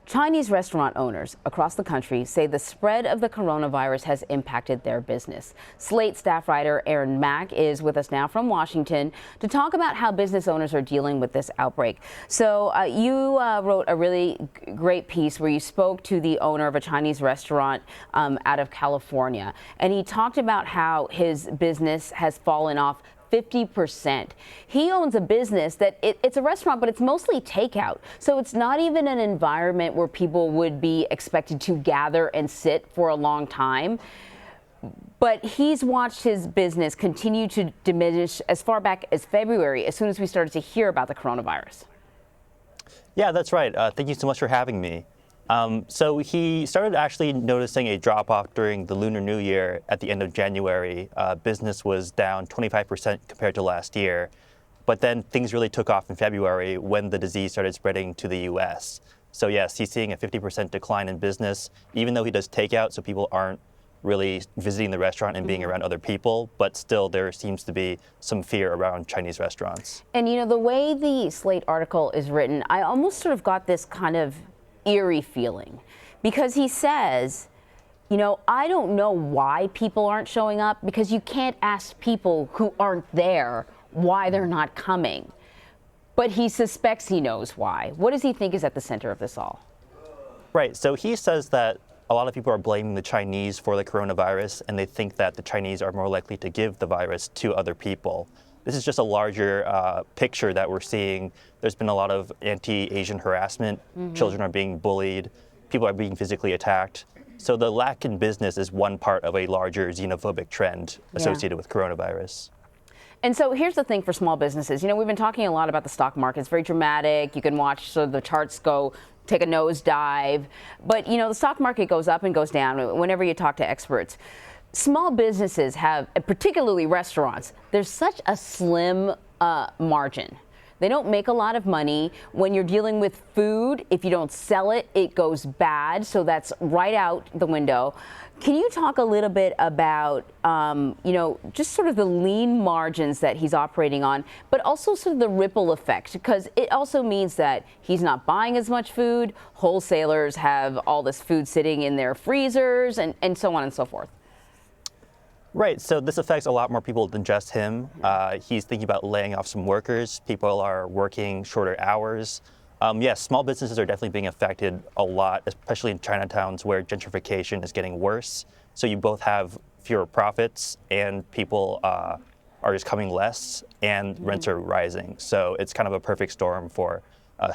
Chinese restaurant owners across the country say the spread of the coronavirus has impacted their business. Slate staff writer Aaron Mak is with us now from Washington to talk about how business owners are dealing with this outbreak. So you wrote a really great piece where you spoke to the owner of a Chinese restaurant out of California, and he talked about how his business has fallen off 50%. He owns a business that it's a restaurant, but it's mostly takeout. So it's not even an environment where people would be expected to gather and sit for a long time. But he's watched his business continue to diminish as far back as February, as soon as we started to hear about the coronavirus. Yeah, that's right. Thank you so much for having me. So he started actually noticing a drop-off during the Lunar New Year at the end of January. Business was down 25% compared to last year. But then things really took off in February when the disease started spreading to the U.S. So yes, he's seeing a 50% decline in business, even though he does takeout, so people aren't really visiting the restaurant and being around other people. But still, there seems to be some fear around Chinese restaurants. And, you know, the way the Slate article is written, I almost sort of got this kind of eerie feeling, because he says, you know, I don't know why people aren't showing up, because you can't ask people who aren't there why they're not coming. But he suspects he knows why. What does he think is at the center of this all? Right. So he says that a lot of people are blaming the Chinese for the coronavirus, and they think that the Chinese are more likely to give the virus to other people. This is just a larger picture that we're seeing. There's been a lot of anti-Asian harassment. Children are being bullied. People are being physically attacked. So the lack in business is one part of a larger xenophobic trend associated with coronavirus. And so here's the thing for small businesses. You know, we've been talking a lot about the stock market. It's very dramatic. You can watch sort of the charts take a nosedive. But, you know, the stock market goes up and goes down whenever you talk to experts. Small businesses have, particularly restaurants, there's such a slim margin. They don't make a lot of money. When you're dealing with food, if you don't sell it, it goes bad. So that's right out the window. Can you talk a little bit about, you know, just sort of the lean margins that he's operating on, but also sort of the ripple effect? Because it also means that he's not buying as much food. Wholesalers have all this food sitting in their freezers and so on and so forth. Right, so this affects a lot more people than just him. He's thinking about laying off some workers. People are working shorter hours. Yes, small businesses are definitely being affected a lot, especially in Chinatowns where gentrification is getting worse. So you both have fewer profits and people are just coming less and rents are rising. So it's kind of a perfect storm for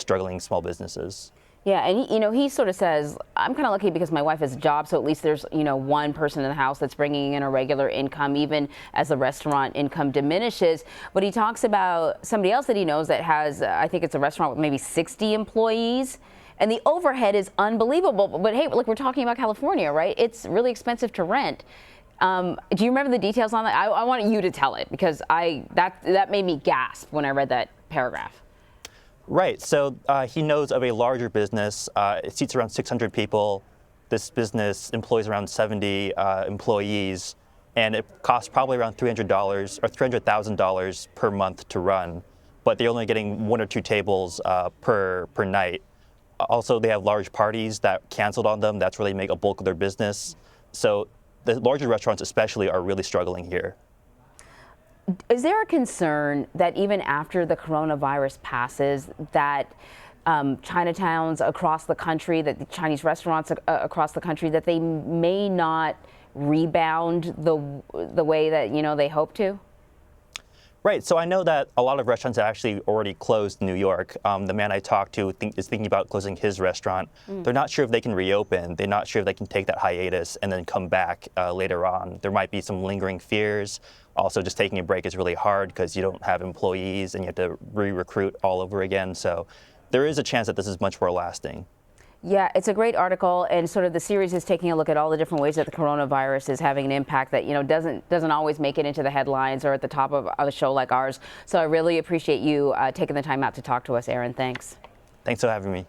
struggling small businesses. Yeah, and you know, he sort of says, I'm kind of lucky because my wife has a job, so at least there's, you know, one person in the house that's bringing in a regular income, even as the restaurant income diminishes. But he talks about somebody else that he knows that has, I think it's a restaurant with maybe 60 employees, and the overhead is unbelievable. But hey, look, we're talking about California, right? It's really expensive to rent. Do you remember the details on that? I want you to tell it, because that made me gasp when I read that paragraph. Right, so he knows of a larger business. It seats around 600 people. This business employs around 70 employees, and it costs probably around $300 or $300,000 per month to run. But they're only getting 1 or 2 tables per night. Also, they have large parties that canceled on them. That's where they make a bulk of their business. So the larger restaurants especially are really struggling here. Is there a concern that even after the coronavirus passes, that Chinatowns across the country, that the Chinese restaurants across the country, that they may not rebound the way that, you know, they hope to? Right. So I know that a lot of restaurants have actually already closed in New York. The man I talked to is thinking about closing his restaurant. They're not sure if they can reopen. They're not sure if they can take that hiatus and then come back later on. There might be some lingering fears. Also, just taking a break is really hard because you don't have employees and you have to re-recruit all over again. So there is a chance that this is much more lasting. Yeah, it's a great article, and sort of the series is taking a look at all the different ways that the coronavirus is having an impact that, you know, doesn't always make it into the headlines or at the top of a show like ours. So I really appreciate you taking the time out to talk to us, Aaron. Thanks. Thanks for having me.